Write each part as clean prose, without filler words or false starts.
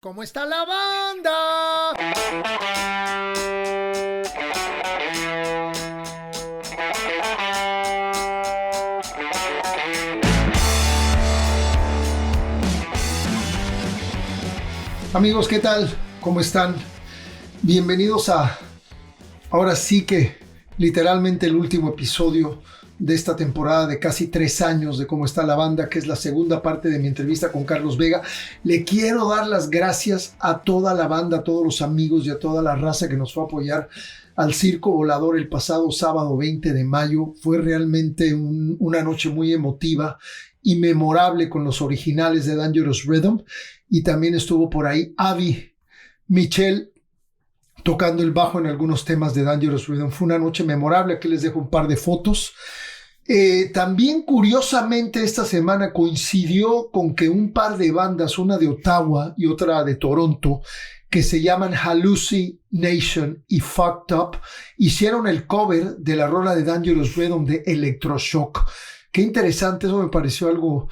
¿Cómo está la banda? Amigos, ¿qué tal? ¿Cómo están? Bienvenidos a, ahora sí que literalmente el último episodio de esta temporada de casi 3 años de Cómo está la banda, que es la segunda parte de mi entrevista con Carlos Vega. Le quiero dar las gracias a toda la banda, a todos los amigos y a toda la raza que nos fue a apoyar al Circo Volador el pasado sábado 20 de mayo. Fue realmente una noche muy emotiva y memorable con los originales de Dangerous Rhythm, y también estuvo por ahí Avi Michel tocando el bajo en algunos temas de Dangerous Rhythm. Fue una noche memorable. Aquí les dejo un par de fotos. También curiosamente esta semana coincidió con que un par de bandas, una de Ottawa y otra de Toronto, que se llaman Hallucination y Fucked Up, hicieron el cover de la rola de Dangerous Rhythm de Electroshock. Qué interesante, eso me pareció algo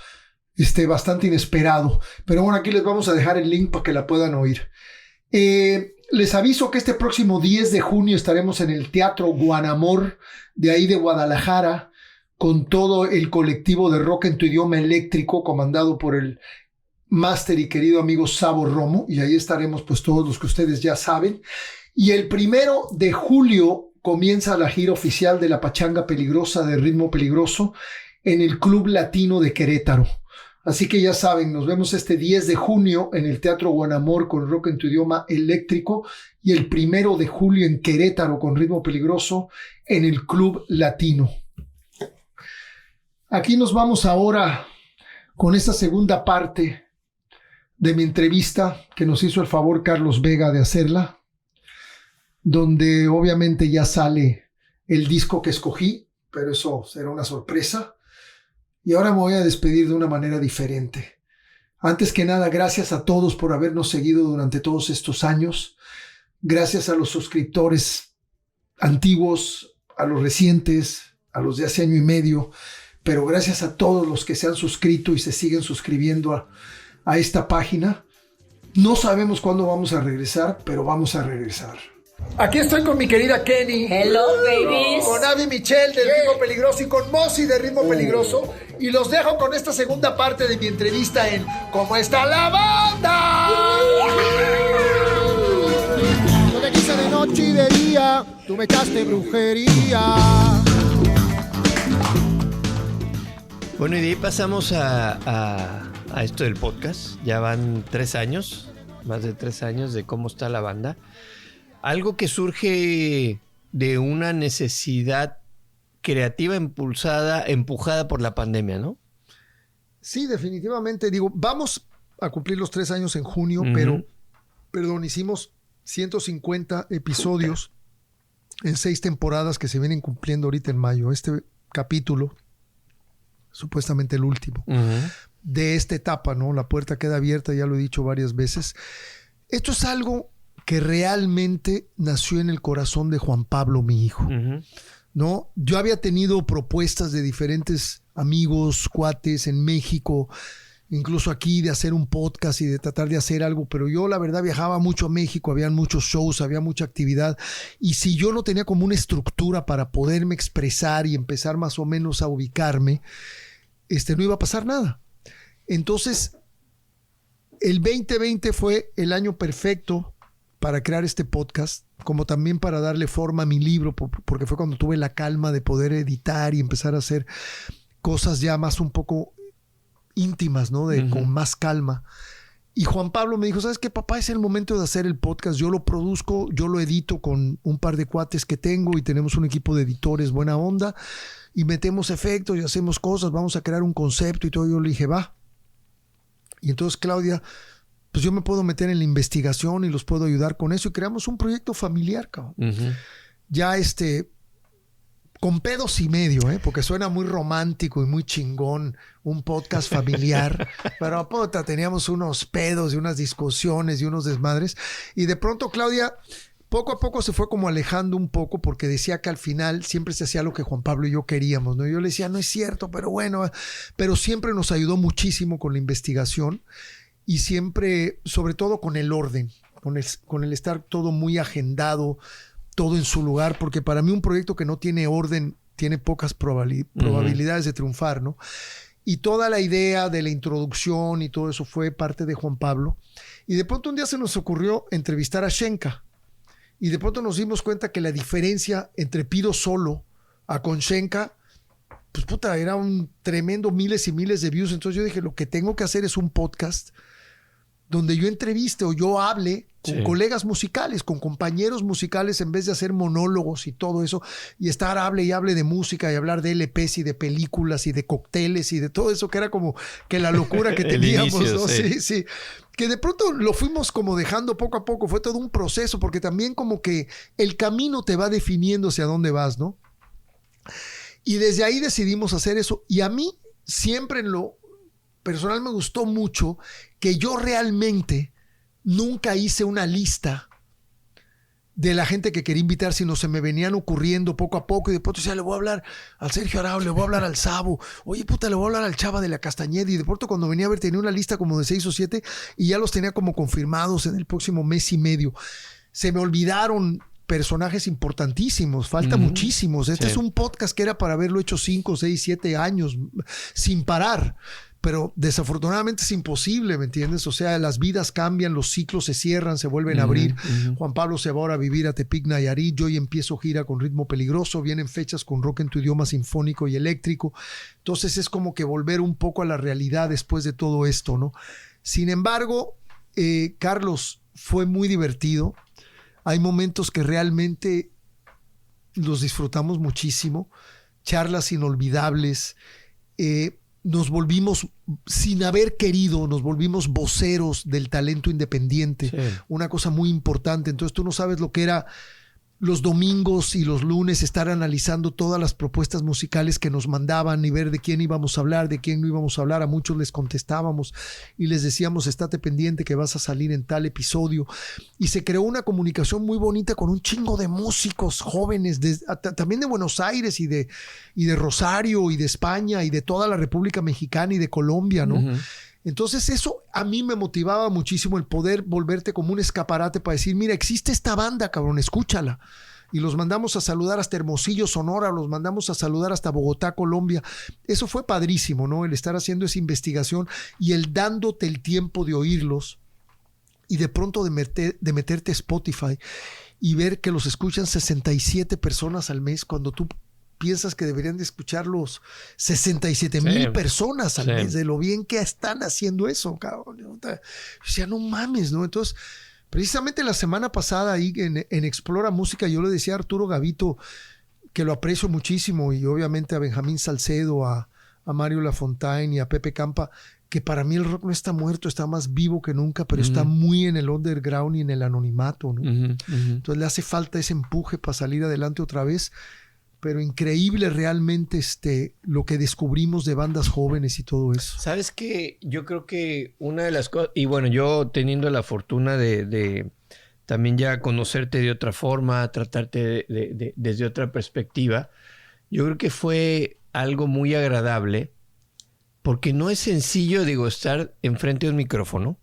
bastante inesperado. Pero bueno, aquí les vamos a dejar el link para que la puedan oír. Les aviso que este próximo 10 de junio estaremos en el Teatro Guanamor de ahí de Guadalajara, con todo el colectivo de rock en tu idioma eléctrico, comandado por el máster y querido amigo Sabo Romo, y ahí estaremos pues todos los que ustedes ya saben. Y el 1 de julio comienza la gira oficial de la Pachanga Peligrosa de Ritmo Peligroso en el Club Latino de Querétaro. Así que ya saben, nos vemos este 10 de junio en el Teatro Guanamor con rock en tu idioma eléctrico, y el 1 de julio en Querétaro con Ritmo Peligroso en el Club Latino. Aquí nos vamos ahora con esta segunda parte de mi entrevista que nos hizo el favor Carlos Vega de hacerla, donde obviamente ya sale el disco que escogí, pero eso será una sorpresa. Y ahora me voy a despedir de una manera diferente. Antes que nada, gracias a todos por habernos seguido durante todos estos años. Gracias a los suscriptores antiguos, a los recientes, a los de hace año y medio, pero gracias a todos los que se han suscrito y se siguen suscribiendo a esta página. No sabemos cuándo vamos a regresar, pero vamos a regresar. Aquí estoy con mi querida Kenny. Hello, babies. Con Avi Michel de Ritmo Peligroso y con Mossi de Ritmo Peligroso. Y los dejo con esta segunda parte de mi entrevista en ¿Cómo está la banda? Yo te quise de noche y de día, tú me echaste brujería. Bueno, y de ahí pasamos a esto del podcast. Ya van 3 años, más de 3 años de Cómo está la banda. Algo que surge de una necesidad creativa empujada por la pandemia, ¿no? Sí, definitivamente. Digo, vamos a cumplir los 3 años en junio, pero hicimos 150 episodios en 6 temporadas que se vienen cumpliendo ahorita en mayo. Este capítulo, supuestamente el último de esta etapa, ¿no? La puerta queda abierta, ya lo he dicho varias veces. Esto es algo que realmente nació en el corazón de Juan Pablo, mi hijo, ¿no? Yo había tenido propuestas de diferentes amigos, cuates en México, incluso aquí, de hacer un podcast y de tratar de hacer algo, pero yo la verdad viajaba mucho a México, había muchos shows, había mucha actividad, y si yo no tenía como una estructura para poderme expresar y empezar más o menos a ubicarme, no iba a pasar nada. Entonces, el 2020 fue el año perfecto para crear este podcast, como también para darle forma a mi libro, porque fue cuando tuve la calma de poder editar y empezar a hacer cosas ya más un poco íntimas, ¿no? Con más calma. Y Juan Pablo me dijo, ¿sabes qué, papá? Es el momento de hacer el podcast. Yo lo produzco, yo lo edito con un par de cuates que tengo y tenemos un equipo de editores buena onda y metemos efectos y hacemos cosas, vamos a crear un concepto y todo. Yo le dije, va. Y entonces Claudia, pues yo me puedo meter en la investigación y los puedo ayudar con eso, y creamos un proyecto familiar, cabrón. Ya con pedos y medio, porque suena muy romántico y muy chingón, un podcast familiar, pero puta, teníamos unos pedos y unas discusiones y unos desmadres, y de pronto Claudia poco a poco se fue como alejando un poco, porque decía que al final siempre se hacía lo que Juan Pablo y yo queríamos, ¿no? Yo le decía, no es cierto, pero bueno, pero siempre nos ayudó muchísimo con la investigación. y siempre, sobre todo con el orden, con el estar todo muy agendado, todo en su lugar, porque para mí un proyecto que no tiene orden tiene pocas probabilidades de triunfar, ¿no? Y toda la idea de la introducción y todo eso fue parte de Juan Pablo. Y de pronto un día se nos ocurrió entrevistar a Shenka. Y de pronto nos dimos cuenta que la diferencia entre Pido solo a con Shenka, pues puta, era un tremendo miles y miles de views. Entonces yo dije, lo que tengo que hacer es un podcast donde yo entreviste o yo hable con colegas musicales, con compañeros musicales, en vez de hacer monólogos y todo eso, y estar hable y hable de música y hablar de LPs y de películas y de cócteles y de todo eso, que era como que la locura que teníamos, inicio, ¿no? Sí. Que de pronto lo fuimos como dejando poco a poco, fue todo un proceso, porque también como que el camino te va definiendo hacia dónde vas, ¿no? Y desde ahí decidimos hacer eso, y a mí siempre en lo personal me gustó mucho que yo realmente nunca hice una lista de la gente que quería invitar, sino se me venían ocurriendo poco a poco, y de pronto decía, le voy a hablar al Sergio Arau, le voy a hablar al Sabo, oye puta, le voy a hablar al Chava de la Castañeda, y de pronto cuando venía a ver tenía una lista como de 6 o 7 y ya los tenía como confirmados en el próximo mes y medio. Se me olvidaron personajes importantísimos, falta muchísimos. Este es un podcast que era para haberlo hecho 5, 6, 7 años sin parar. Pero desafortunadamente es imposible, ¿me entiendes? O sea, las vidas cambian, los ciclos se cierran, se vuelven a abrir. Juan Pablo se va ahora a vivir a Tepic, Nayarit. Yo hoy empiezo gira con Ritmo Peligroso. Vienen fechas con rock en tu idioma sinfónico y eléctrico. Entonces es como que volver un poco a la realidad después de todo esto, ¿no? Sin embargo, Carlos, fue muy divertido. Hay momentos que realmente los disfrutamos muchísimo. Charlas inolvidables. Nos volvimos, sin haber querido, nos volvimos voceros del talento independiente. Sí. Una cosa muy importante. Entonces tú no sabes lo que era los domingos y los lunes estar analizando todas las propuestas musicales que nos mandaban y ver de quién íbamos a hablar, de quién no íbamos a hablar. A muchos les contestábamos y les decíamos, estate pendiente que vas a salir en tal episodio. Y se creó una comunicación muy bonita con un chingo de músicos jóvenes, también de Buenos Aires y de Rosario y de España y de toda la República Mexicana y de Colombia, ¿no? Entonces eso a mí me motivaba muchísimo, el poder volverte como un escaparate para decir, mira, existe esta banda, cabrón, escúchala. Y los mandamos a saludar hasta Hermosillo, Sonora, los mandamos a saludar hasta Bogotá, Colombia. Eso fue padrísimo, ¿no? El estar haciendo esa investigación y el dándote el tiempo de oírlos y de pronto de meterte a Spotify y ver que los escuchan 67 personas al mes cuando tú piensas que deberían de escucharlos 67,000 personas al mes, de lo bien que están haciendo eso, cabrón. O sea, no mames, ¿no? Entonces, precisamente la semana pasada ahí en Explora Música, yo le decía a Arturo Gavito, que lo aprecio muchísimo, y obviamente a Benjamín Salcedo, a Mario Lafontaine y a Pepe Campa, que para mí el rock no está muerto, está más vivo que nunca, pero está muy en el underground y en el anonimato, ¿no? Entonces le hace falta ese empuje para salir adelante otra vez. Pero increíble realmente lo que descubrimos de bandas jóvenes y todo eso. ¿Sabes qué? Yo creo que una de las cosas, y bueno, yo teniendo la fortuna de también ya conocerte de otra forma, tratarte desde otra perspectiva, yo creo que fue algo muy agradable, porque no es sencillo, digo, estar enfrente de un micrófono.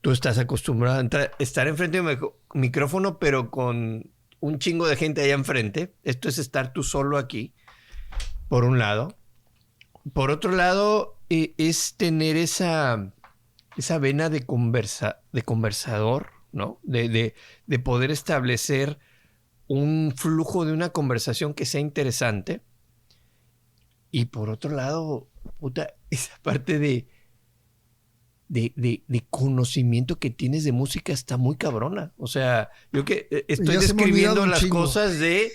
Tú estás acostumbrado a estar enfrente de un micrófono, pero con un chingo de gente allá enfrente. Esto es estar tú solo aquí, por un lado. Por otro lado, es tener esa vena de conversador, ¿no? De poder establecer un flujo de una conversación que sea interesante. Y por otro lado, puta, esa parte de conocimiento que tienes de música está muy cabrona. O sea, yo que estoy describiendo las cosas de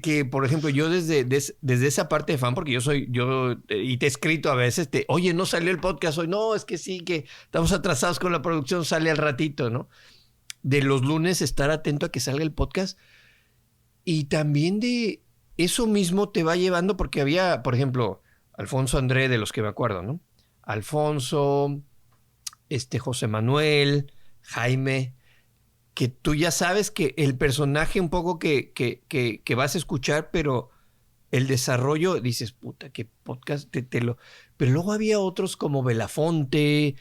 que, por ejemplo, yo desde esa parte de fan, porque y te he escrito a veces, oye, no salió el podcast hoy. No, es que sí, que estamos atrasados con la producción, sale al ratito, ¿no? De los lunes estar atento a que salga el podcast. Y también de eso mismo te va llevando, porque había, por ejemplo, Alfonso André, de los que me acuerdo, ¿no? Alfonso, José Manuel, Jaime, que tú ya sabes que el personaje un poco que vas a escuchar, pero el desarrollo, dices, puta, qué podcast, Pero luego había otros como Belafonte,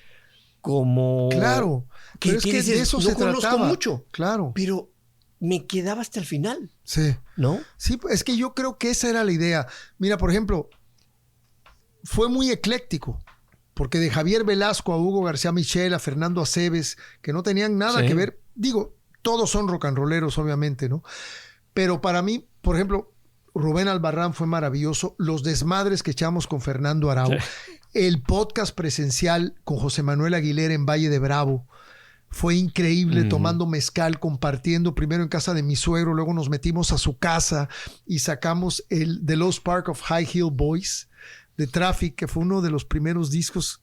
como... Claro, que pero es que dices, de eso no se conozco trataba. mucho, Claro. pero me quedaba hasta el final, Sí. ¿no? Sí, es que yo creo que esa era la idea. Mira, por ejemplo, fue muy ecléctico, porque de Javier Velasco a Hugo García Michel, a Fernando Aceves, que no tenían nada Sí. que ver, digo, todos son rock and rolleros, obviamente, ¿no? Pero para mí, por ejemplo, Rubén Albarrán fue maravilloso, los desmadres que echamos con Fernando Arau, el podcast presencial con José Manuel Aguilera en Valle de Bravo, fue increíble, tomando mezcal, compartiendo, primero en casa de mi suegro, luego nos metimos a su casa y sacamos el The Lost Park of High Heel Boys de Traffic, que fue uno de los primeros discos.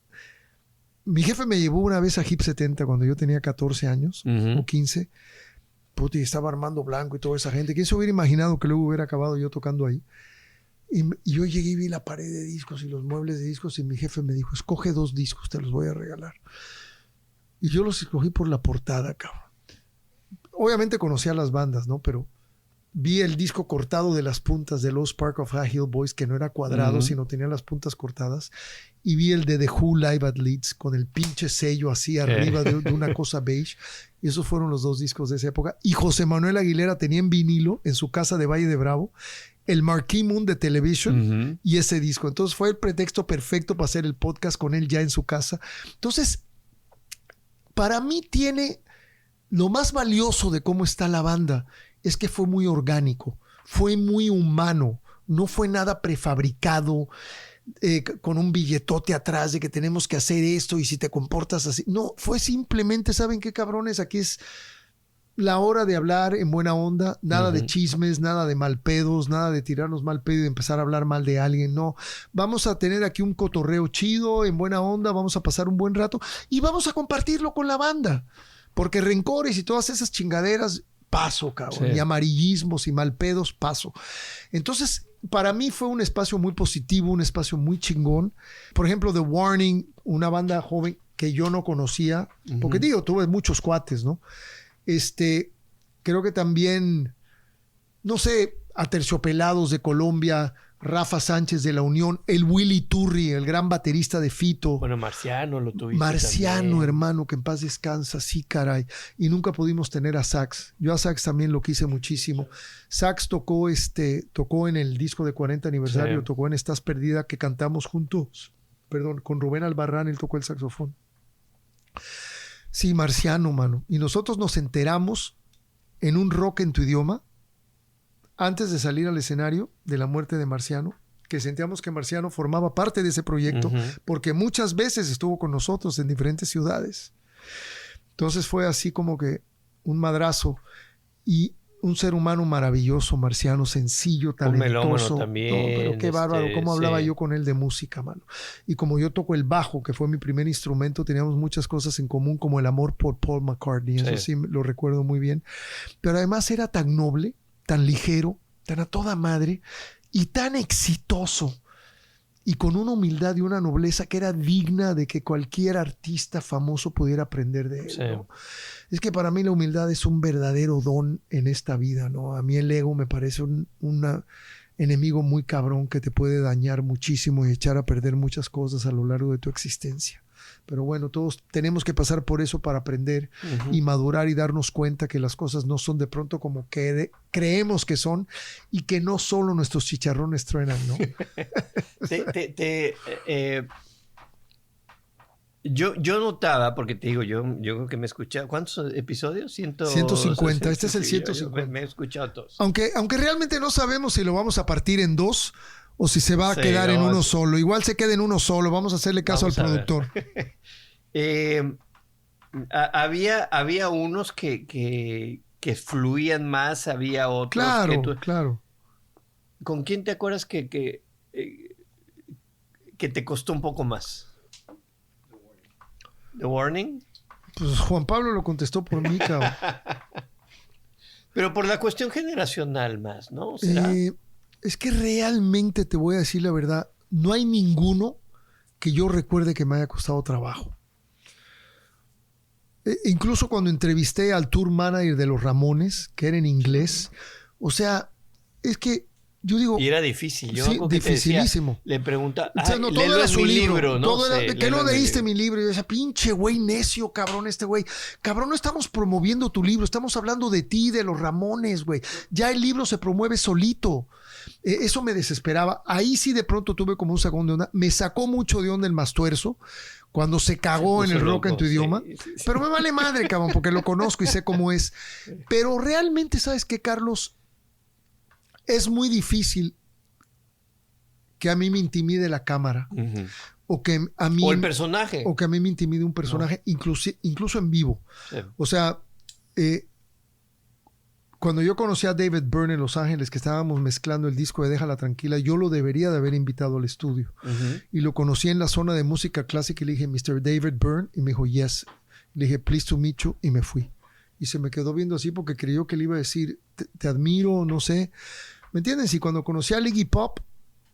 Mi jefe me llevó una vez a Hip 70 cuando yo tenía 14 años o 15. Puta, y estaba Armando Blanco y toda esa gente. ¿Quién se hubiera imaginado que luego hubiera acabado yo tocando ahí? Y yo llegué y vi la pared de discos y los muebles de discos y mi jefe me dijo, escoge 2 discos, te los voy a regalar. Y yo los escogí por la portada, cabrón. Obviamente conocía las bandas, ¿no? Pero vi el disco cortado de las puntas de Lost Park of High Heel Boys, que no era cuadrado, sino tenía las puntas cortadas. Y vi el de The Who Live at Leeds, con el pinche sello así arriba de una cosa beige. Y esos fueron los 2 discos de esa época. Y José Manuel Aguilera tenía en vinilo, en su casa de Valle de Bravo, el Marquee Moon de Television y ese disco. Entonces fue el pretexto perfecto para hacer el podcast con él ya en su casa. Entonces, para mí tiene lo más valioso de cómo está la banda es que fue muy orgánico, fue muy humano, no fue nada prefabricado con un billetote atrás de que tenemos que hacer esto y si te comportas así. No, fue simplemente, ¿saben qué, cabrones? Aquí es la hora de hablar en buena onda, nada de chismes, nada de mal pedos, nada de tirarnos mal pedo y de empezar a hablar mal de alguien. No, vamos a tener aquí un cotorreo chido, en buena onda, vamos a pasar un buen rato y vamos a compartirlo con la banda. Porque rencores y todas esas chingaderas, paso, cabrón. Sí. Y amarillismos y mal pedos, paso. Entonces, para mí fue un espacio muy positivo, un espacio muy chingón. Por ejemplo, The Warning, una banda joven que yo no conocía, porque digo, tuve muchos cuates, ¿no? Creo que también, no sé, Aterciopelados de Colombia, Rafa Sánchez de La Unión, el Willy Turri, el gran baterista de Fito. Bueno, Marciano lo tuviste Marciano, también. hermano, que en paz descansa, sí, caray. Y nunca pudimos tener a Sax. Yo a Sax también lo quise muchísimo. Sax tocó en el disco de 40 aniversario, tocó en Estás Perdida, que cantamos juntos, con Rubén Albarrán, él tocó el saxofón. Sí, Marciano, mano. Y nosotros nos enteramos en un Rock en tu idioma, antes de salir al escenario, de la muerte de Marciano, que sentíamos que Marciano formaba parte de ese proyecto, porque muchas veces estuvo con nosotros en diferentes ciudades. Entonces fue así como que un madrazo. Y un ser humano maravilloso, Marciano, sencillo, talentoso. También. No, pero qué bárbaro, cómo hablaba yo con él de música, mano. Y como yo toco el bajo, que fue mi primer instrumento, teníamos muchas cosas en común, como el amor por Paul McCartney. Eso sí lo recuerdo muy bien. Pero además era tan noble, tan ligero, tan a toda madre y tan exitoso. Y con una humildad y una nobleza que era digna de que cualquier artista famoso pudiera aprender de él, ¿no? Es que para mí la humildad es un verdadero don en esta vida, ¿no? A mí el ego me parece un enemigo muy cabrón que te puede dañar muchísimo y echar a perder muchas cosas a lo largo de tu existencia. Pero bueno, todos tenemos que pasar por eso para aprender y madurar y darnos cuenta que las cosas no son de pronto como que creemos que son y que no solo nuestros chicharrones truenan, ¿no? Yo notaba, porque te digo, yo creo que me he escuchado. ¿Cuántos episodios? 150. Este es el 150. Me he escuchado todos. Aunque realmente no sabemos si lo vamos a partir en 2 o si se va a quedar en uno solo. Igual se queda en uno solo. Vamos a hacerle caso al productor. Había unos que fluían más, había otros. Claro, claro. ¿Con quién te acuerdas que te costó un poco más? ¿The Warning? Pues Juan Pablo lo contestó por mí, cabrón. Pero por la cuestión generacional más, ¿no? ¿Será? Es que realmente te voy a decir la verdad, no hay ninguno que yo recuerde que me haya costado trabajo. Incluso cuando entrevisté al tour manager de los Ramones, que era en inglés, o sea, es que yo digo... Y era difícil. Yo sí, dificilísimo. Le pregunta, no, todo era su libro. ¿no? Todo era, ¿qué no leíste mi libro? Y yo decía, pinche güey necio, cabrón, este güey. Cabrón, no estamos promoviendo tu libro, estamos hablando de ti, de los Ramones, güey. Ya el libro se promueve solito. Eso me desesperaba. Ahí sí de pronto tuve como un sacón de onda. Me sacó mucho de onda el Mastuerzo cuando se cagó en el rock en tu idioma. Sí. Pero me vale madre, cabrón, porque lo conozco y sé cómo es. Pero realmente, ¿sabes qué, Carlos? Es muy difícil que a mí me intimide la cámara. Uh-huh. O que a mí... O el personaje. O que a mí me intimide un personaje, no. incluso en vivo. Sí. O sea... cuando yo conocí a David Byrne en Los Ángeles, que estábamos mezclando el disco de Déjala Tranquila, yo lo debería de haber invitado al estudio. Uh-huh. Y lo conocí en la zona de música clásica y le dije, Mr. David Byrne, y me dijo, yes. Le dije, pleased to meet you, y me fui. Y se me quedó viendo así porque creyó que le iba a decir, te admiro, no sé. ¿Me entiendes? Y cuando conocí a Iggy Pop,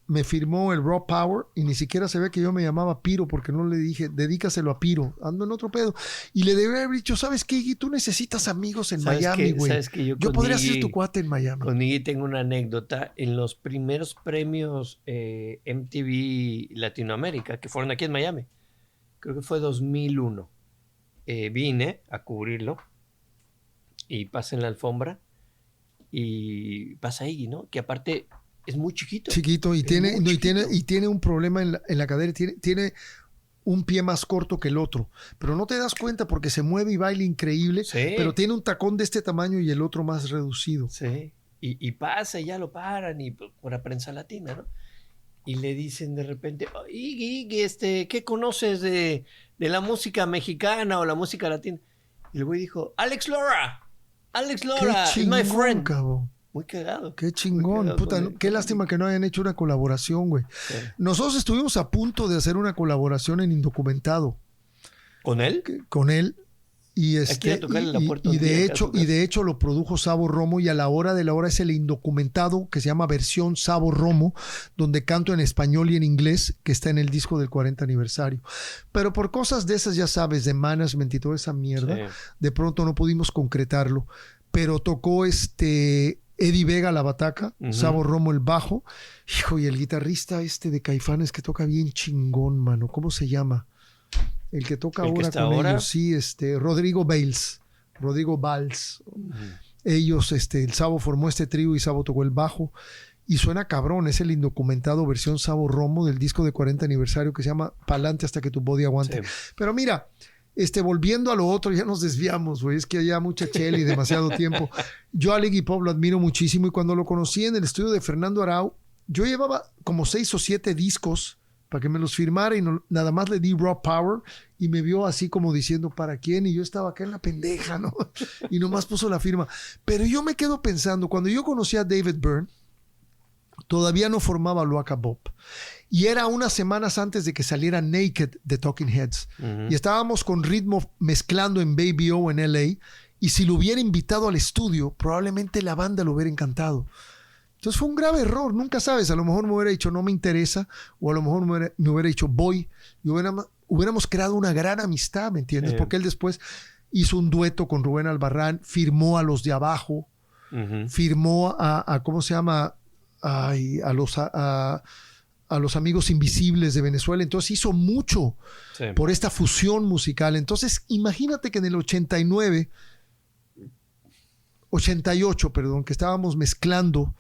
me firmó el Raw Power y ni siquiera se ve que yo me llamaba Piro porque no le dije, dedícaselo a Piro, ando en otro pedo. Y le debería haber dicho, ¿sabes qué, Iggy? Tú necesitas amigos en Miami, güey. Yo podría ser tu cuate en Miami. Con Iggy tengo una anécdota. En los primeros premios MTV Latinoamérica, que fueron aquí en Miami, creo que fue 2001, vine a cubrirlo y pasé en la alfombra y pasa Iggy, ¿no? Que aparte... es muy chiquito. Chiquito y tiene un problema en la cadera. Tiene un pie más corto que el otro. Pero no te das cuenta porque se mueve y baila increíble. Sí. Pero tiene un tacón de este tamaño y el otro más reducido. Sí. Y pasa y ya lo paran y por la prensa latina, ¿no? Y le dicen de repente, oh, Iggy, ¿qué conoces de la música mexicana o la música latina? Y el güey dijo, Alex Lora, qué chingón, my friend. Cabrón. Muy cagado. Qué chingón. Cagado, puta, qué lástima que no hayan hecho una colaboración, güey. Sí. Nosotros estuvimos a punto de hacer una colaboración en Indocumentado. ¿Con él? Con él. Y, de hecho lo produjo Sabo Romo y a la hora de la hora es el Indocumentado que se llama versión Sabo Romo, donde canto en español y en inglés, que está en el disco del 40 aniversario. Pero por cosas de esas, ya sabes, de management y toda esa mierda, sí. De pronto no pudimos concretarlo. Pero tocó Eddie Vega la bataca, uh-huh. Sabo Romo el bajo, hijo, y el guitarrista de Caifanes que toca bien chingón, mano, ¿cómo se llama? El que toca ahora con ellos, sí, Rodrigo Valls. Uh-huh. Ellos, el Sabo formó este trío y Sabo tocó el bajo y suena cabrón, es el Indocumentado versión Sabo Romo del disco de 40 aniversario que se llama Pa'lante hasta que tu body aguante. Sí. Pero mira, volviendo a lo otro, ya nos desviamos, güey. Es que haya mucha chela y demasiado tiempo. Yo a Iggy Pop lo admiro muchísimo y cuando lo conocí en el estudio de Fernando Arau, yo llevaba como 6 o 7 discos para que me los firmara y nada más le di Raw Power y me vio así como diciendo ¿para quién? Y yo estaba acá en la pendeja, ¿no? Y nomás puso la firma. Pero yo me quedo pensando, cuando yo conocí a David Byrne, todavía no formaba Luaka Bop. Y era unas semanas antes de que saliera Naked de Talking Heads. Uh-huh. Y estábamos con Ritmo mezclando en Baby O en LA. Y si lo hubiera invitado al estudio, probablemente la banda lo hubiera encantado. Entonces fue un grave error. Nunca sabes. A lo mejor me hubiera dicho no me interesa. O a lo mejor me hubiera dicho voy. Y hubiéramos creado una gran amistad, ¿me entiendes? Porque él después hizo un dueto con Rubén Albarrán. Firmó a Los de Abajo. Uh-huh. Firmó a ¿cómo se llama? A los Amigos Invisibles de Venezuela. Entonces hizo mucho por esta fusión musical. Entonces imagínate que en el 88, que estábamos mezclando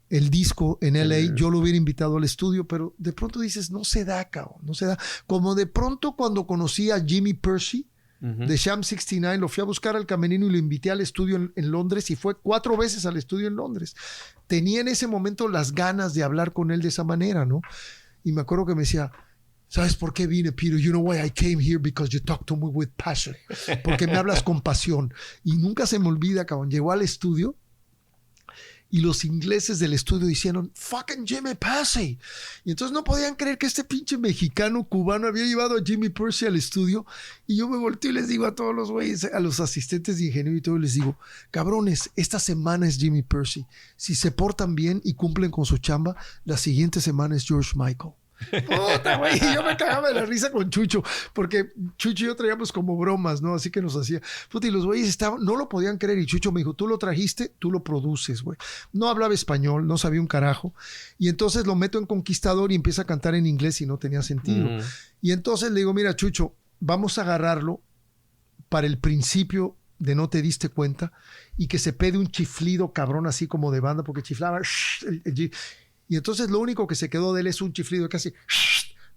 el disco en LA, yo lo hubiera invitado al estudio, pero de pronto dices, no se da, cabrón, no se da. Como de pronto cuando conocí a Jimmy Percy, uh-huh. de Sham 69, lo fui a buscar al camerino y lo invité al estudio en Londres y fue 4 veces al estudio en Londres. Tenía en ese momento las ganas de hablar con él de esa manera, ¿no? Y me acuerdo que me decía, ¿sabes por qué vine, Peter? You know why I came here? Because you talk to me with passion. Porque me hablas con pasión. Y nunca se me olvida, cabrón. Llegó al estudio y los ingleses del estudio dijeron, fucking Jimmy Percy. Y entonces no podían creer que este pinche mexicano cubano había llevado a Jimmy Percy al estudio. Y yo me volteo y les digo a todos los güeyes, a los asistentes de ingeniero y todo, les digo, cabrones, esta semana es Jimmy Percy. Si se portan bien y cumplen con su chamba, la siguiente semana es George Michael. Puta, güey. Y yo me cagaba de la risa con Chucho, porque Chucho y yo traíamos como bromas, ¿no? Así que nos hacía. Puta, y los güeyes estaban, no lo podían creer. Y Chucho me dijo, tú lo trajiste, tú lo produces, güey. No hablaba español, no sabía un carajo. Y entonces lo meto en Conquistador y empieza a cantar en inglés y no tenía sentido. Y entonces le digo, mira, Chucho, vamos a agarrarlo para el principio de No te diste cuenta y que se pede un chiflido cabrón así como de banda porque chiflaba y entonces lo único que se quedó de él es un chiflido casi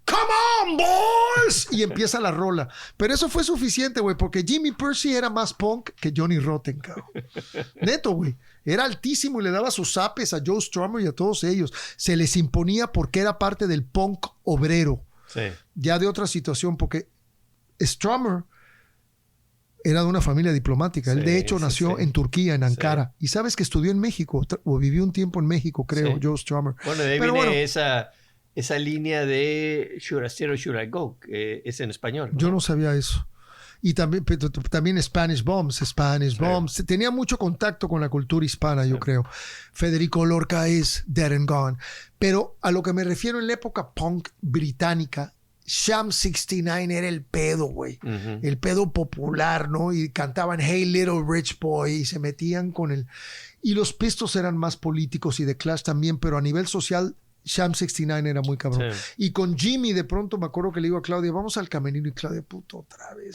come on boys y empieza la rola, pero eso fue suficiente, güey, porque Jimmy Percy era más punk que Johnny Rotten, cabrón. Neto, güey, era altísimo y le daba sus zapes a Joe Strummer y a todos ellos, se les imponía porque era parte del punk obrero, ya de otra situación, porque Strummer era de una familia diplomática. Él, de hecho, nació en Turquía, en Ankara. Y sabes que estudió en México, o vivió un tiempo en México, creo, Joe Strummer. Bueno, de ahí viene esa línea de Should I Stay or Should I Go, que es en español, ¿no? Yo no sabía eso. Y también Spanish Bombs. Tenía mucho contacto con la cultura hispana, yo creo. Federico Lorca es Dead and Gone. Pero a lo que me refiero en la época punk británica, Sham 69 era el pedo, güey. El pedo popular, ¿no? Y cantaban Hey Little Rich Boy y se metían con el... Y los Pistols eran más políticos y The Clash también, pero a nivel social, Sham 69 era muy cabrón. Y con Jimmy, de pronto me acuerdo que le digo a Claudia, vamos al camerino. Y Claudia, puto, otra vez.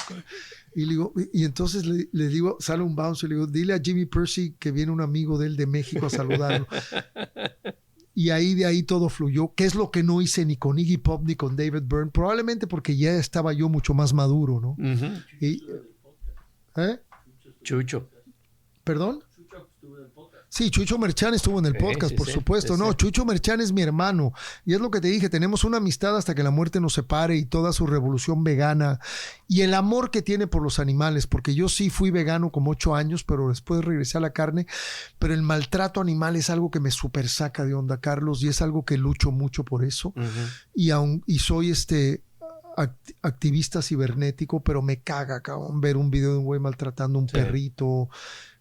Y le digo, y entonces le digo, sale un bounce y le digo, dile a Jimmy Percy que viene un amigo de él de México a saludarlo. Y de ahí todo fluyó, que es lo que no hice ni con Iggy Pop ni con David Byrne, probablemente porque ya estaba yo mucho más maduro, ¿no? Chucho. ¿Perdón? Sí, Chucho Merchán estuvo en el podcast, por supuesto. No, Chucho Merchán es mi hermano. Y es lo que te dije, tenemos una amistad hasta que la muerte nos separe y toda su revolución vegana. Y el amor que tiene por los animales, porque yo sí fui vegano como 8 años, pero después regresé a la carne. Pero el maltrato animal es algo que me super saca de onda, Carlos, y es algo que lucho mucho por eso. Y soy activista cibernético, pero me caga, cabrón, ver un video de un güey maltratando a un perrito,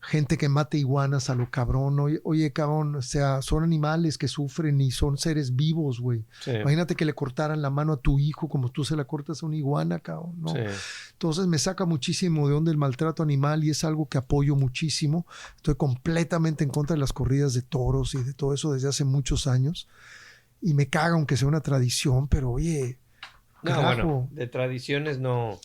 gente que mata iguanas a lo cabrón. Oye, cabrón, o sea, son animales que sufren y son seres vivos, güey. Imagínate que le cortaran la mano a tu hijo como tú se la cortas a una iguana, cabrón, ¿no? Entonces me saca muchísimo de onda el maltrato animal y es algo que apoyo muchísimo. Estoy completamente en contra de las corridas de toros y de todo eso desde hace muchos años. Y me caga aunque sea una tradición, pero oye... No, bueno, de tradiciones no.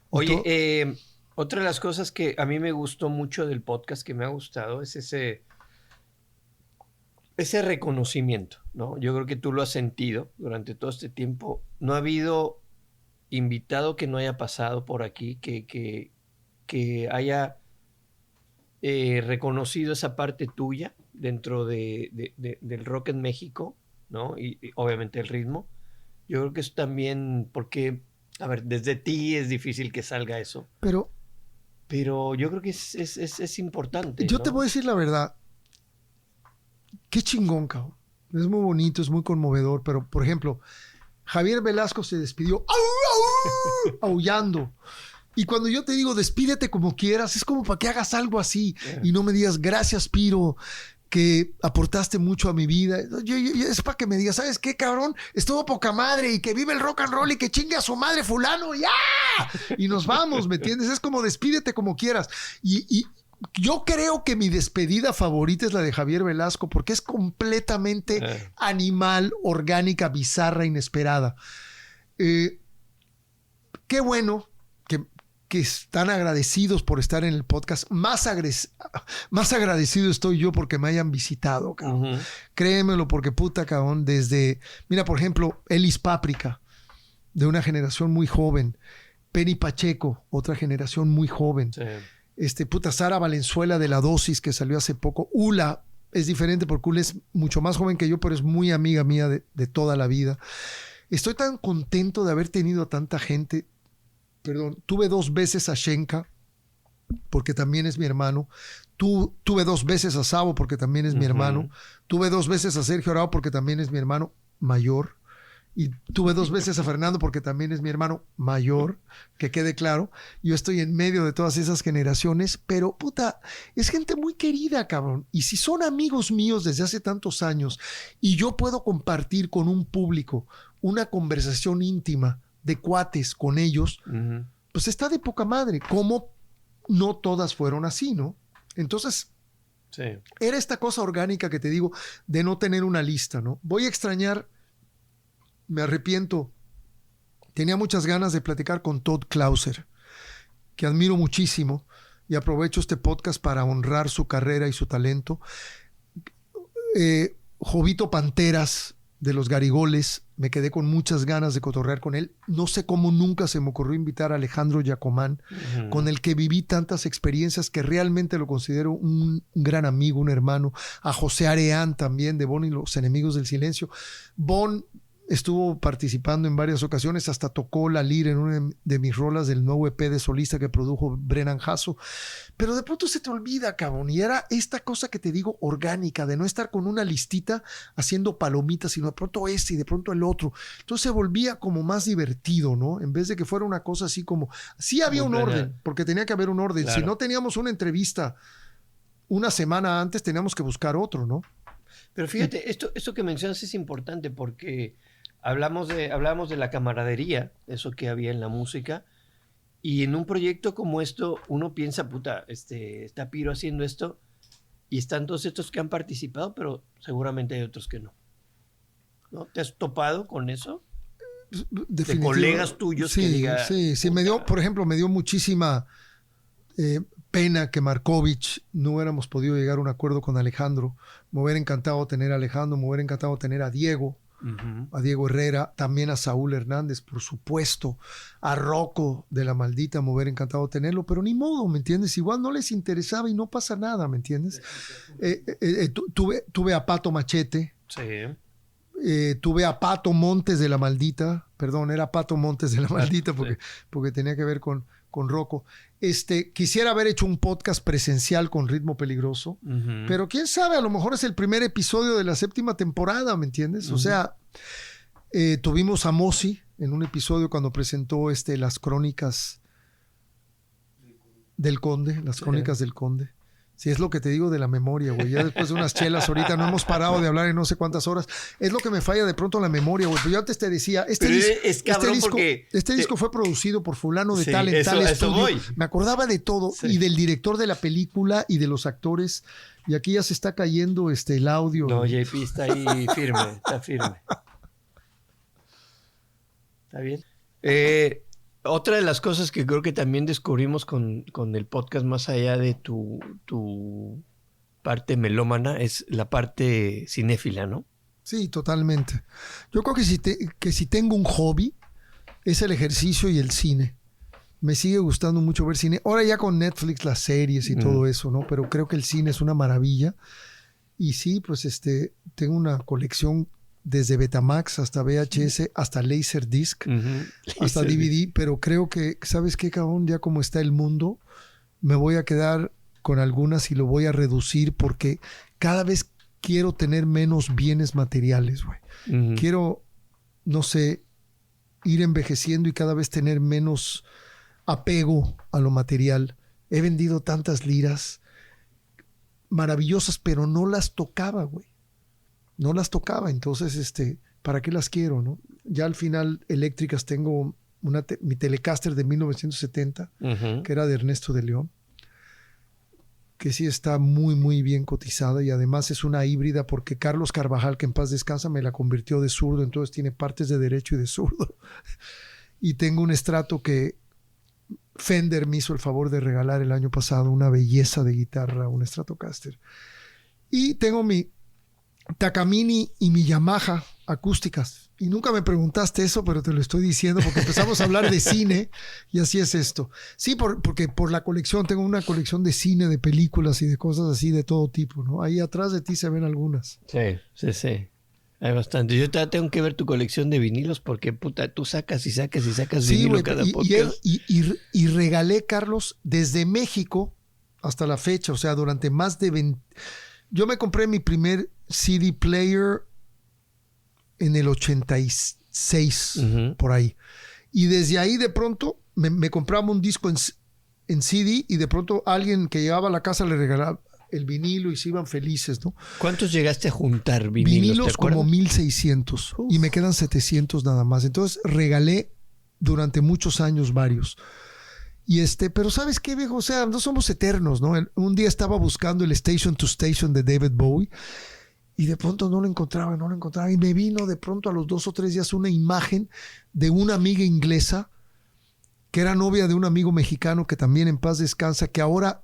Oye, otra de las cosas que a mí me gustó mucho del podcast, que me ha gustado, es ese reconocimiento, ¿no? Yo creo que tú lo has sentido durante todo este tiempo. No ha habido invitado que no haya pasado por aquí, que haya reconocido esa parte tuya dentro del rock en México, ¿no? Y obviamente el ritmo. Yo creo que eso también, porque, a ver, desde ti es difícil que salga eso. Pero yo creo que es importante. Yo te voy a decir la verdad. Qué chingón, cabrón. Es muy bonito, es muy conmovedor, pero, por ejemplo, Javier Velasco se despidió aullando. Y cuando yo te digo, despídete como quieras, es como para que hagas algo así y no me digas, gracias, Piro, que aportaste mucho a mi vida. Es para que me digas, ¿sabes qué, cabrón? Estuvo poca madre y que vive el rock and roll y que chingue a su madre fulano, ¡ya! Y nos vamos, ¿me entiendes? Es como despídete como quieras. Y yo creo que mi despedida favorita es la de Javier Velasco porque es completamente animal, orgánica, bizarra, inesperada. Qué bueno que están agradecidos por estar en el podcast. Más agradecido estoy yo porque me hayan visitado, cabrón. Créemelo, porque puta, cabrón, mira, por ejemplo, Elis Páprica, de una generación muy joven. Penny Pacheco, otra generación muy joven. Sara Valenzuela de La Dosis, que salió hace poco. Ula es diferente porque Ula es mucho más joven que yo, pero es muy amiga mía de toda la vida. Estoy tan contento de haber tenido a tanta gente. Perdón, tuve 2 veces a Shenka, porque también es mi hermano. Tuve 2 veces a Sabo, porque también es mi hermano. Tuve 2 veces a Sergio Arau, porque también es mi hermano mayor. Y tuve 2 veces a Fernando porque también es mi hermano mayor, que quede claro. Yo estoy en medio de todas esas generaciones, pero puta, es gente muy querida, cabrón. Y si son amigos míos desde hace tantos años y yo puedo compartir con un público una conversación íntima de cuates con ellos, pues está de poca madre. Como no todas fueron así, ¿no? Entonces, sí, era esta cosa orgánica que te digo de no tener una lista, ¿no? Voy a extrañar. Me arrepiento. Tenía muchas ganas de platicar con Todd Clauser, que admiro muchísimo y aprovecho este podcast para honrar su carrera y su talento. Jovito Panteras de los Garigoles, me quedé con muchas ganas de cotorrear con él. No sé cómo nunca se me ocurrió invitar a Alejandro Giacomán, con el que viví tantas experiencias, que realmente lo considero un gran amigo, un hermano. A José Areán también, de Bon y los Enemigos del Silencio. Bon estuvo participando en varias ocasiones, hasta tocó la lira en una de mis rolas del nuevo EP de solista que produjo Brennan Hasso. Pero de pronto se te olvida, cabrón. Y era esta cosa que te digo orgánica, de no estar con una listita haciendo palomitas, sino de pronto este y de pronto el otro. Entonces se volvía como más divertido, ¿no? En vez de que fuera una cosa así como... Sí había un orden, porque tenía que haber un orden. Claro. Si no teníamos una entrevista una semana antes, teníamos que buscar otro, ¿no? Pero fíjate, esto que mencionas es importante porque... Hablábamos de la camaradería, eso que había en la música, y en un proyecto como esto uno piensa, puta, está Piro haciendo esto, y están todos estos que han participado, pero seguramente hay otros que no. ¿No? ¿Te has topado con eso? De colegas tuyos sí, que digan... Sí, me dio, por ejemplo, me dio muchísima pena que Markovich no hubiéramos podido llegar a un acuerdo con Alejandro. Me hubiera encantado tener a Alejandro, me hubiera encantado tener a Diego, a Diego Herrera, también a Saúl Hernández, por supuesto, a Rocco de La Maldita, me hubiera encantado tenerlo, pero ni modo, ¿me entiendes? Igual no les interesaba y no pasa nada, ¿me entiendes? Tuve a Pato Machete, tuve a Pato Montes de La Maldita, perdón, era Pato Montes de La Maldita porque tenía que ver con Rocco. Quisiera haber hecho un podcast presencial con Ritmo Peligroso, pero quién sabe, a lo mejor es el primer episodio de la 7ª temporada, ¿me entiendes? O sea, tuvimos a Mosi en un episodio cuando presentó las crónicas del Conde, las crónicas del Conde. Sí, es lo que te digo de la memoria, güey. Ya después de unas chelas ahorita no hemos parado de hablar en no sé cuántas horas. Es lo que me falla de pronto la memoria, güey. Pero yo antes te decía, este disco fue producido por fulano de tal en tal estudio. Me acordaba de todo y del director de la película y de los actores. Y aquí ya se está cayendo el audio. No, JP está ahí firme, está firme. ¿Está bien? Otra de las cosas que creo que también descubrimos con el podcast, más allá de tu parte melómana, es la parte cinéfila, ¿no? Sí, totalmente. Yo creo que si tengo un hobby, es el ejercicio y el cine. Me sigue gustando mucho ver cine. Ahora ya con Netflix, las series y todo eso, ¿no? Pero creo que el cine es una maravilla. Y sí, pues tengo una colección desde Betamax hasta VHS, hasta Laserdisc, hasta DVD, pero creo que, ¿sabes qué, cabrón? Ya como está el mundo, me voy a quedar con algunas y lo voy a reducir porque cada vez quiero tener menos bienes materiales, güey. Quiero, no sé, ir envejeciendo y cada vez tener menos apego a lo material. He vendido tantas liras maravillosas, pero no las tocaba, güey. No las tocaba, entonces, ¿para qué las quiero, no? Ya al final, eléctricas, tengo mi Telecaster de 1970, que era de Ernesto de León, que sí está muy, muy bien cotizada y además es una híbrida porque Carlos Carvajal, que en paz descansa, me la convirtió de zurdo, entonces tiene partes de derecho y de zurdo. Y tengo un estrato que Fender me hizo el favor de regalar el año pasado, una belleza de guitarra, un Stratocaster. Y tengo mi Takamine y mi Yamaha acústicas. Y nunca me preguntaste eso, pero te lo estoy diciendo porque empezamos a hablar de cine y así es esto. Sí, porque por la colección, tengo una colección de cine, de películas y de cosas así de todo tipo, ¿no? Ahí atrás de ti se ven algunas. Sí. Hay bastante. Yo tengo que ver tu colección de vinilos porque, puta, tú sacas Sí, vinilo wey, cada podcast. Y regalé, Carlos, desde México hasta la fecha, o sea, durante más de 20... Yo me compré mi primer CD player en el 86, 6, por ahí. Y desde ahí de pronto me compraba un disco en CD y de pronto alguien que llegaba a la casa le regalaba el vinilo y se iban felices, ¿no? ¿Cuántos llegaste a juntar Vinilos como 1,600 y me quedan 700 nada más. Entonces regalé durante muchos años varios. Y pero ¿sabes qué, viejo? O sea, no somos eternos, ¿no? Un día estaba buscando el Station to Station de David Bowie y de pronto no lo encontraba. Y me vino de pronto a los 2 o 3 días una imagen de una amiga inglesa que era novia de un amigo mexicano que también en paz descansa, que ahora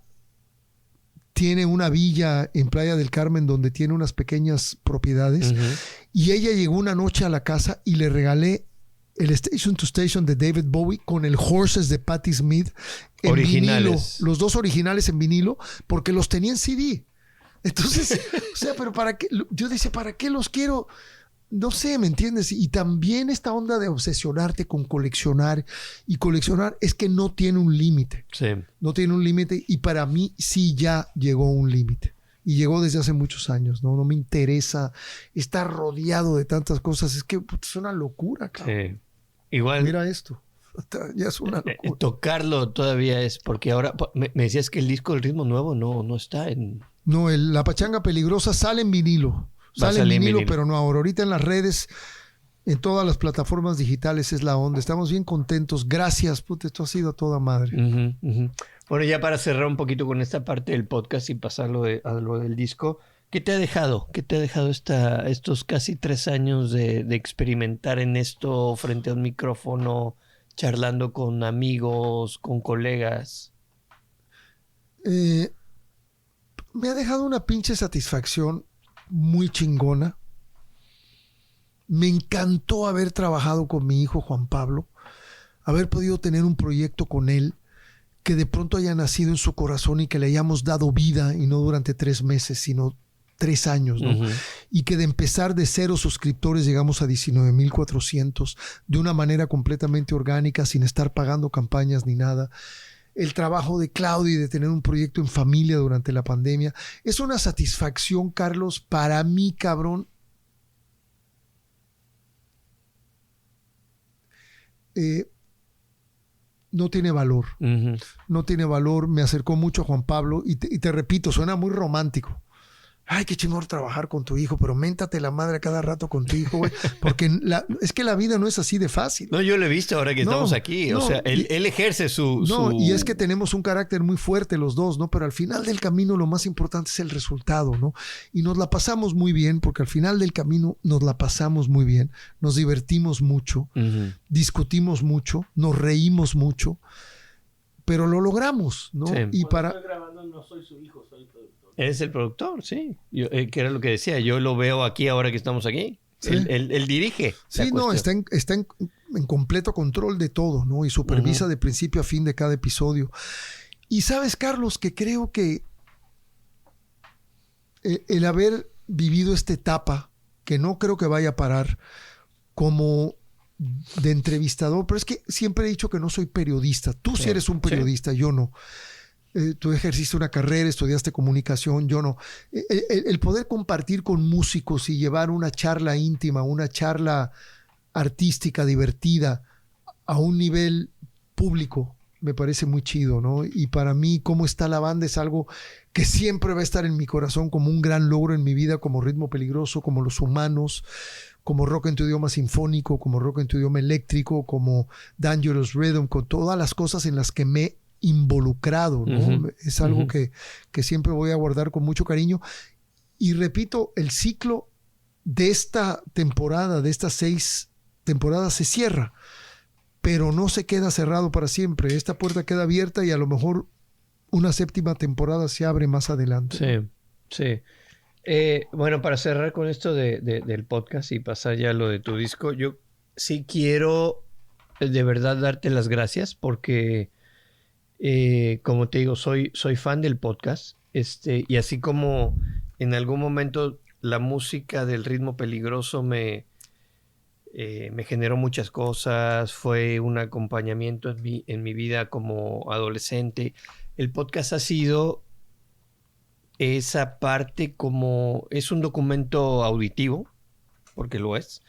tiene una villa en Playa del Carmen donde tiene unas pequeñas propiedades. Y ella llegó una noche a la casa y le regalé el Station to Station de David Bowie con el Horses de Patti Smith en vinilo, los 2 originales en vinilo, porque los tenía en CD. Entonces, o sea, pero ¿para qué? Yo decía, ¿para qué los quiero? No sé, ¿me entiendes? Y también esta onda de obsesionarte con coleccionar y coleccionar es que no tiene un límite. Sí. No tiene un límite y para mí sí ya llegó un límite. Y llegó desde hace muchos años, ¿no? No me interesa estar rodeado de tantas cosas. Es que es una locura, cabrón. Sí. Igual. Mira esto. Ya es una locura. Tocarlo todavía es porque ahora me decías que el disco del ritmo nuevo no está en... No, la Pachanga Peligrosa sale en vinilo. Sale en vinilo, pero no ahora. Ahorita en las redes, en todas las plataformas digitales es la onda. Estamos bien contentos. Gracias, puta, esto ha sido a toda madre. Bueno, ya para cerrar un poquito con esta parte del podcast y pasarlo a lo del disco, ¿qué te ha dejado? ¿Qué te ha dejado estos casi 3 años de experimentar en esto frente a un micrófono, charlando con amigos, con colegas? Me ha dejado una pinche satisfacción muy chingona. Me encantó haber trabajado con mi hijo Juan Pablo, haber podido tener un proyecto con él que de pronto haya nacido en su corazón y que le hayamos dado vida, y no durante 3 meses, sino 3 años, ¿no? Y que de empezar de 0 suscriptores llegamos a 19,400 de una manera completamente orgánica, sin estar pagando campañas ni nada. El trabajo de Claudio y de tener un proyecto en familia durante la pandemia es una satisfacción, Carlos, para mí, cabrón. No tiene valor. No tiene valor. Me acercó mucho a Juan Pablo y te repito, suena muy romántico. Ay, qué chingón trabajar con tu hijo, pero méntate la madre a cada rato con tu hijo, güey. Porque es que la vida no es así de fácil. No, yo lo he visto ahora que estamos aquí. O sea, él ejerce su... No, y es que tenemos un carácter muy fuerte los dos, ¿no? Pero al final del camino lo más importante es el resultado, ¿no? Y nos la pasamos muy bien, porque al final del camino nos la pasamos muy bien. Nos divertimos mucho, discutimos mucho, nos reímos mucho, pero lo logramos, ¿no? Sí. Y Cuando estoy grabando no soy su hijo, soy el productor. Es el productor, sí. Que era lo que decía. Yo lo veo aquí ahora que estamos aquí. Sí. Él dirige. Sí, no, está en completo control de todo, ¿no? Y supervisa de principio a fin de cada episodio. Y sabes, Carlos, que creo que el haber vivido esta etapa, que no creo que vaya a parar, como de entrevistador, pero es que siempre he dicho que no soy periodista. Tú sí eres un periodista, yo no. Tú ejerciste una carrera, estudiaste comunicación, yo no. El poder compartir con músicos y llevar una charla íntima, una charla artística, divertida, a un nivel público, me parece muy chido, ¿no? Y para mí, cómo está la banda es algo que siempre va a estar en mi corazón como un gran logro en mi vida, como Ritmo Peligroso, como Los Humanos, como Rock en tu idioma sinfónico, como Rock en tu idioma eléctrico, como Dangerous Rhythm, con todas las cosas en las que me involucrado, ¿no? Es algo que siempre voy a guardar con mucho cariño. Y repito, el ciclo de esta temporada, de estas 6 temporadas, se cierra, pero no se queda cerrado para siempre. Esta puerta queda abierta y a lo mejor una 7ª temporada se abre más adelante. Sí, sí. Bueno, para cerrar con esto del podcast y pasar ya a lo de tu disco, yo sí quiero de verdad darte las gracias porque como te digo, soy fan del podcast, y así como en algún momento la música del Ritmo Peligroso me generó muchas cosas, fue un acompañamiento en mi vida como adolescente. El podcast ha sido esa parte, como es un documento auditivo, porque lo es,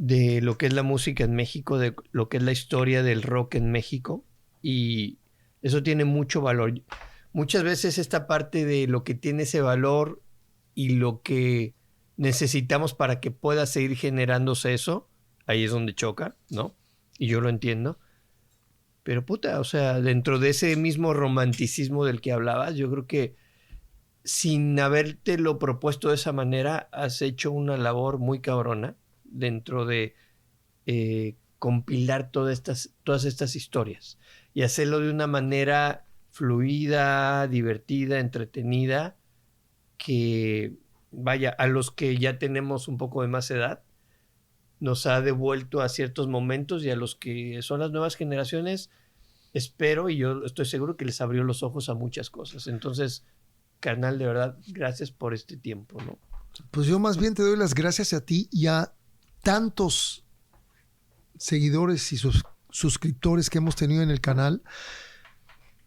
de lo que es la música en México, de lo que es la historia del rock en México, y eso tiene mucho valor. Muchas veces esta parte de lo que tiene ese valor y lo que necesitamos para que pueda seguir generándose eso, ahí es donde choca, ¿no? Y yo lo entiendo. Pero puta, o sea, dentro de ese mismo romanticismo del que hablabas, yo creo que sin habértelo propuesto de esa manera, has hecho una labor muy cabrona dentro de compilar todas estas historias y hacerlo de una manera fluida, divertida, entretenida, que vaya, a los que ya tenemos un poco de más edad, nos ha devuelto a ciertos momentos, y a los que son las nuevas generaciones, espero y yo estoy seguro que les abrió los ojos a muchas cosas. Entonces, carnal, de verdad, gracias por este tiempo, ¿no? Pues yo más bien te doy las gracias a ti y a tantos seguidores y suscriptores que hemos tenido en el canal,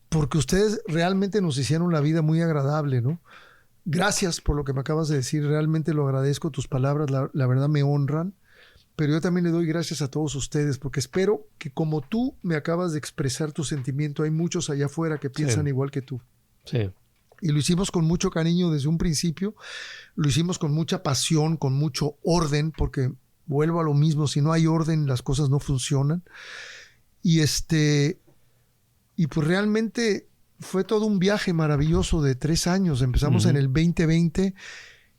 porque ustedes realmente nos hicieron la vida muy agradable, ¿no? Gracias por lo que me acabas de decir, realmente lo agradezco, tus palabras la verdad me honran, pero yo también le doy gracias a todos ustedes, porque espero que como tú me acabas de expresar tu sentimiento, hay muchos allá afuera que piensan igual que tú. Sí. Y lo hicimos con mucho cariño desde un principio, lo hicimos con mucha pasión, con mucho orden, porque vuelvo a lo mismo, si no hay orden las cosas no funcionan. Y pues realmente fue todo un viaje maravilloso de 3 años. Empezamos en el 2020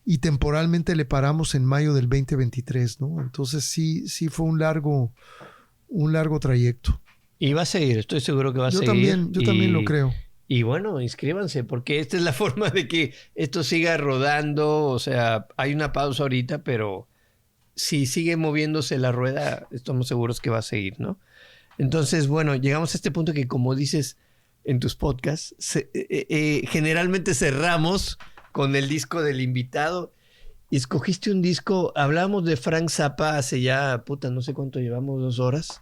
y temporalmente le paramos en mayo del 2023, ¿no? Entonces sí fue un largo trayecto. Y va a seguir, estoy seguro que va a seguir. Yo también lo creo. Y bueno, inscríbanse, porque esta es la forma de que esto siga rodando. O sea, hay una pausa ahorita, pero si sigue moviéndose la rueda, estamos seguros que va a seguir, ¿no? Entonces, bueno, llegamos a este punto que, como dices en tus podcasts, generalmente cerramos con el disco del invitado. Y escogiste un disco, hablamos de Frank Zappa hace ya, no sé cuánto llevamos, 2 horas.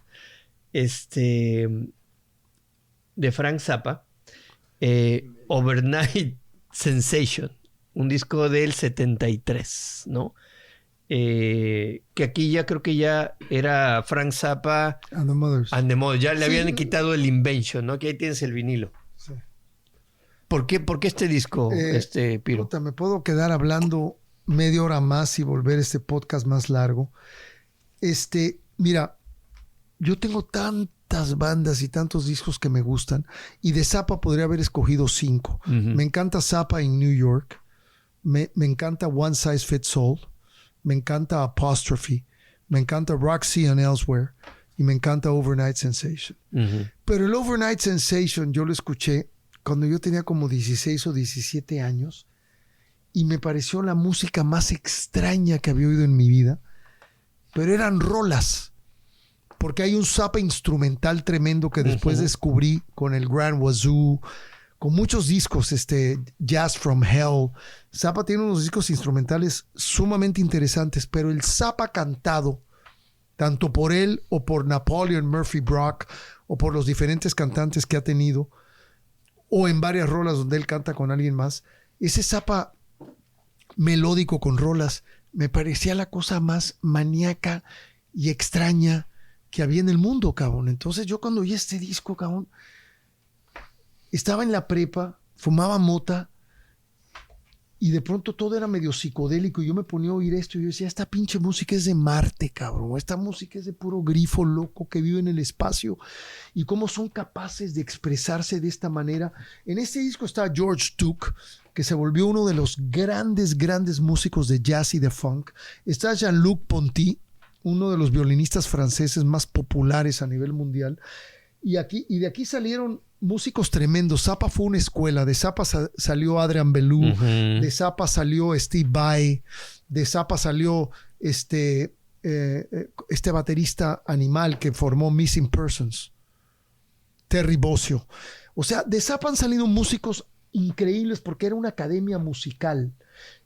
De Frank Zappa. Overnight Sensation, un disco del 73, ¿no? Que aquí ya creo que ya era Frank Zappa And the Mothers. Ya le habían quitado el Invention, ¿no? Que ahí tienes el vinilo. Sí. ¿Por qué este disco, Piro? Me puedo quedar hablando media hora más y volver este podcast más largo. Mira, yo tengo tantas bandas y tantos discos que me gustan, y de Zappa podría haber escogido 5. Me encanta Zappa in New York, me encanta One Size Fits All, me encanta Apostrophe, me encanta Roxy and Elsewhere, y me encanta Overnight Sensation. Pero el Overnight Sensation yo lo escuché cuando yo tenía como 16 o 17 años, y me pareció la música más extraña que había oído en mi vida, pero eran rolas. Porque hay un Zappa instrumental tremendo que después descubrí con el Grand Wazoo, con muchos discos, Jazz from Hell. Zappa tiene unos discos instrumentales sumamente interesantes, pero el Zappa cantado, tanto por él o por Napoleon Murphy Brock o por los diferentes cantantes que ha tenido, o en varias rolas donde él canta con alguien más, ese Zappa melódico con rolas me parecía la cosa más maníaca y extraña que había en el mundo, cabrón. Entonces yo cuando oí este disco, cabrón, estaba en la prepa, fumaba mota, y de pronto todo era medio psicodélico, y yo me ponía a oír esto y yo decía, esta pinche música es de Marte, cabrón. Esta música es de puro grifo loco que vive en el espacio, y cómo son capaces de expresarse de esta manera. En este disco está George Duke, que se volvió uno de los grandes músicos de jazz y de funk. Está Jean-Luc Ponty, uno de los violinistas franceses más populares a nivel mundial. Y de aquí salieron músicos tremendos. Zappa fue una escuela. De Zappa salió Adrian Belew, de Zappa salió Steve Vai, de Zappa salió este baterista animal que formó Missing Persons, Terry Bozzio. O sea, de Zappa han salido músicos increíbles porque era una academia musical.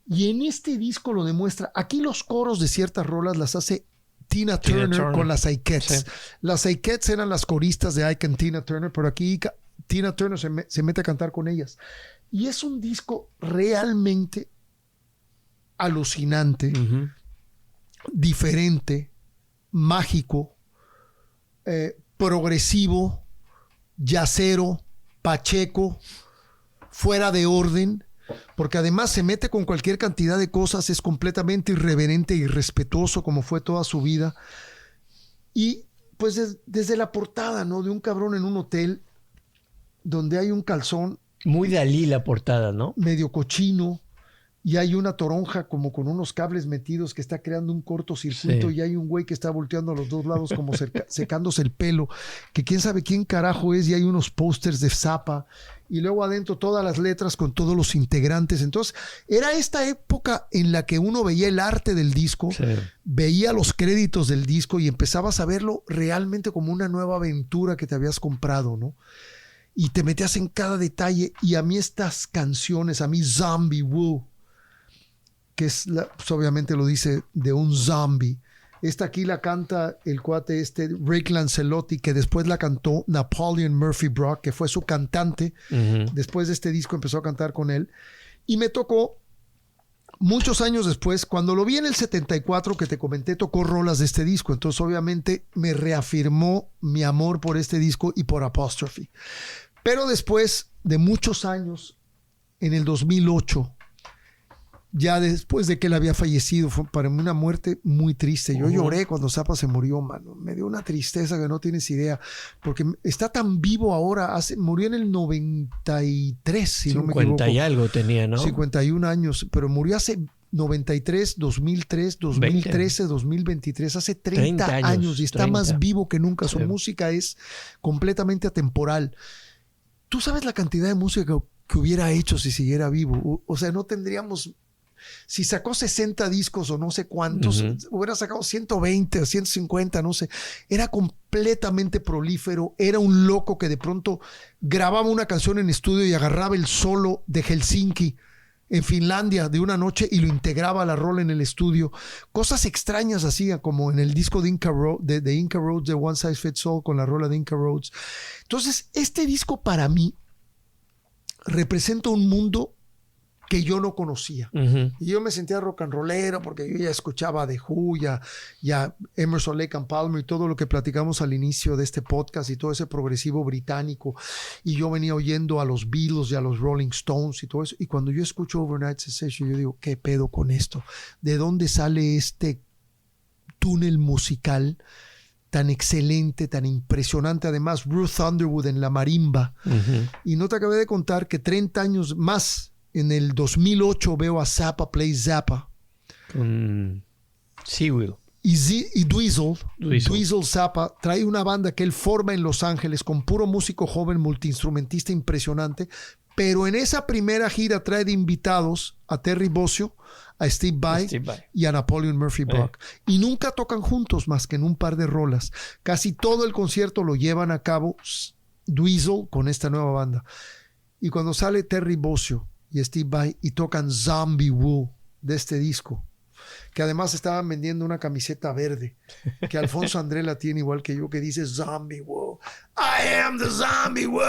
Y en este disco lo demuestra. Aquí los coros de ciertas rolas las hace Tina Turner con las Ikettes. Sí. Las Ikettes eran las coristas de Ike and Tina Turner, pero aquí Tina Turner se mete a cantar con ellas. Y es un disco realmente alucinante, diferente, mágico, progresivo, yacero, pacheco, fuera de orden, porque además se mete con cualquier cantidad de cosas, es completamente irreverente y irrespetuoso como fue toda su vida. Y pues desde la portada, ¿no? De un cabrón en un hotel donde hay un calzón Muy Dalí la portada, ¿no? medio cochino y hay una toronja como con unos cables metidos que está creando un cortocircuito, Sí. y hay un güey que está volteando a los dos lados como secándose el pelo, que quién sabe quién carajo es, y hay unos pósters de Zappa y luego adentro todas las letras con todos los integrantes. Entonces era esta época en la que uno veía el arte del disco, Sí. veía los créditos del disco y empezabas a verlo realmente como una nueva aventura que te habías comprado, ¿no? Y te metías en cada detalle. Y a mí estas canciones, a mí Zombie Woo, que es, pues obviamente lo dice de un zombie. Esta aquí la canta el cuate Rick Lancelotti, que después la cantó Napoleon Murphy Brock, que fue su cantante. Uh-huh. Después de este disco empezó a cantar con él. Y me tocó muchos años después, cuando lo vi en el 74, que te comenté, tocó rolas de este disco. Entonces obviamente me reafirmó mi amor por este disco y por Apostrophe. Pero después de muchos años, en el 2008, ya después de que él había fallecido, fue para mí una muerte muy triste. Yo lloré cuando Zappa se murió, mano. Me dio una tristeza que no tienes idea, porque está tan vivo ahora. Murió en el 93, si no me equivoco. 50 y algo tenía, ¿no? 51 años, pero murió hace 93, 2003, 2013, 2023, hace 30 años y está 30. más vivo que nunca. Su Sí. música es completamente atemporal. Tú sabes la cantidad de música que hubiera hecho si siguiera vivo. O sea, no tendríamos... Si sacó 60 discos o no sé cuántos, hubiera sacado 120 o 150, no sé. Era completamente prolífero. Era un loco que de pronto grababa una canción en estudio y agarraba el solo de Helsinki en Finlandia de una noche y lo integraba a la rola en el estudio. Cosas extrañas hacía, como en el disco de Inca Roads, de One Size Fits All, con la rola de Inca Roads. Entonces, este disco para mí representa un mundo que yo no conocía. Uh-huh. Y yo me sentía rock and rollero porque yo ya escuchaba The Who, ya Emerson, Lake and Palmer y todo lo que platicamos al inicio de este podcast y todo ese progresivo británico. Y yo venía oyendo a los Beatles y a los Rolling Stones y todo eso. Y cuando yo escucho Overnight Sensation, yo digo, ¿qué pedo con esto? ¿De dónde sale este túnel musical tan excelente, tan impresionante? Además, Ruth Underwood en la marimba. Uh-huh. Y no te acabé de contar que 30 años más, en el 2008, veo a Zappa Play Zappa. Con Sewell. Y Dweezil Zappa trae una banda que él forma en Los Ángeles con puro músico joven, multiinstrumentista impresionante. Pero en esa primera gira trae de invitados a Terry Bozzio, a Steve Vai y a Napoleon Murphy Brock. Y nunca tocan juntos más que en un par de rolas. Casi todo el concierto lo llevan a cabo Dweezil con esta nueva banda. Y cuando sale Terry Bozzio y Steve Vai y tocan Zombie Woo de este disco, que además estaban vendiendo una camiseta verde, que Alfonso André la tiene igual que yo, que dice Zombie Woo. I am the Zombie Woo.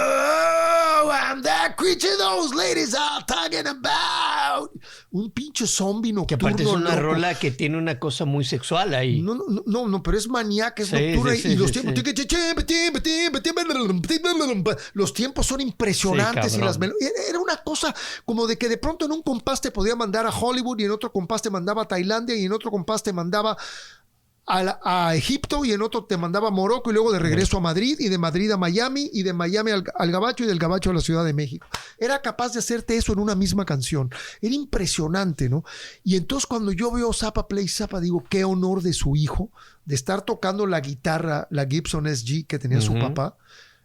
I'm that creature those ladies are talking about. Un pinche zombie nocturno. Que aparte es una loco. rola que tiene una cosa muy sexual ahí. No, pero es maníaca, es nocturna. Sí, y los sí, tiempos... Los tiempos son impresionantes. Sí, y era una cosa como de que de pronto en un compás te podía mandar a Hollywood y en otro compás te mandaba a Tailandia y en otro compás te mandaba a Egipto y en otro te mandaba a Morocco y luego de regreso a Madrid y de Madrid a Miami y de Miami al Gabacho y del Gabacho a la Ciudad de México. Era capaz de hacerte eso en una misma canción. Era impresionante, ¿no? Y entonces cuando yo veo Zappa Play Zappa, digo, qué honor de su hijo de estar tocando la guitarra, la Gibson SG que tenía su papá,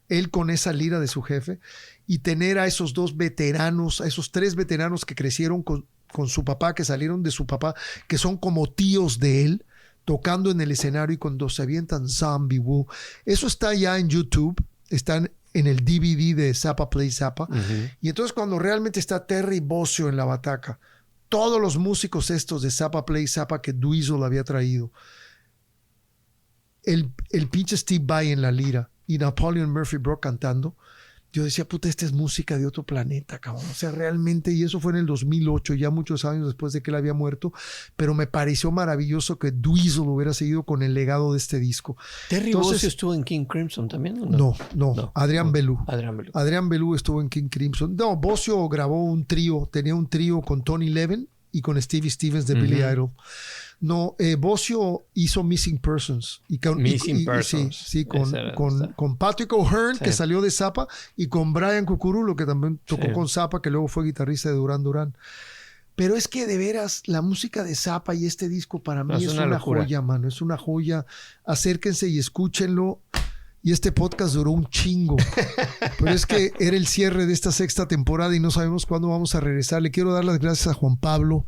él con esa lira de su jefe, y tener a esos dos veteranos, a esos tres veteranos que crecieron con su papá, que salieron de su papá, que son como tíos de él, tocando en el escenario y cuando se avientan Zombie Woo. Eso está ya en YouTube, están en el DVD de Zappa Play Zappa. Y entonces cuando realmente está Terry Bozzio en la bataca, todos los músicos estos de Zappa Play Zappa que Dweezil había traído, el pinche Steve Vai en la lira y Napoleon Murphy Brock cantando, yo decía, puta, esta es música de otro planeta, cabrón. O sea, realmente, y eso fue en el 2008, ya muchos años después de que él había muerto, pero me pareció maravilloso que Dweezil hubiera seguido con el legado de este disco. ¿Terry Bozzio estuvo en King Crimson también? ¿O no, Adrián Belú. Adrián Belú estuvo en King Crimson. No, Bozzio grabó un trío, tenía un trío con Tony Levin y con Stevie Stevens de Billy Idol. No, Bozzio hizo Missing Persons. Missing Persons. Sí, con Patrick O'Hearn, que salió de Zappa, y con Brian Cucurulo, que también tocó con Zappa, que luego fue guitarrista de Duran Duran. Pero es que de veras, la música de Zappa y este disco para mí es una joya, mano. Es una joya. Acérquense y escúchenlo. Y este podcast duró un chingo. Pero es que era el cierre de esta 6ª temporada y no sabemos cuándo vamos a regresar. Le quiero dar las gracias a Juan Pablo,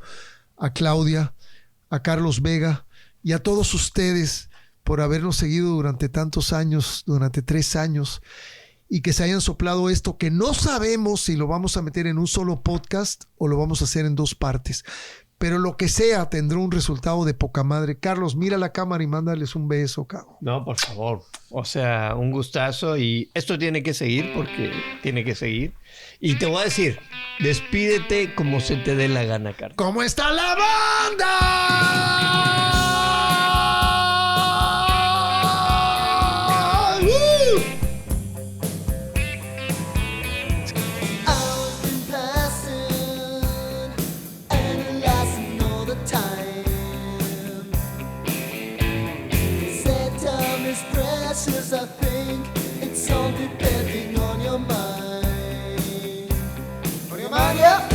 a Claudia, a Carlos Vega y a todos ustedes por habernos seguido durante tantos años, durante 3 años, y que se hayan soplado esto, que no sabemos si lo vamos a meter en un solo podcast o lo vamos a hacer en 2 partes. Pero lo que sea tendrá un resultado de poca madre. Carlos, mira la cámara y mándales un beso, cabrón. No, por favor. O sea, un gustazo, y esto tiene que seguir porque tiene que seguir. Y te voy a decir, despídete como se te dé la gana, Carlos. ¿Cómo está la banda? I think it's all depending on your mind. On your mind, yeah.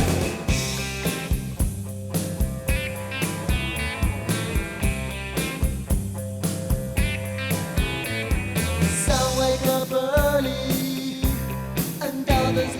Some wake up early and others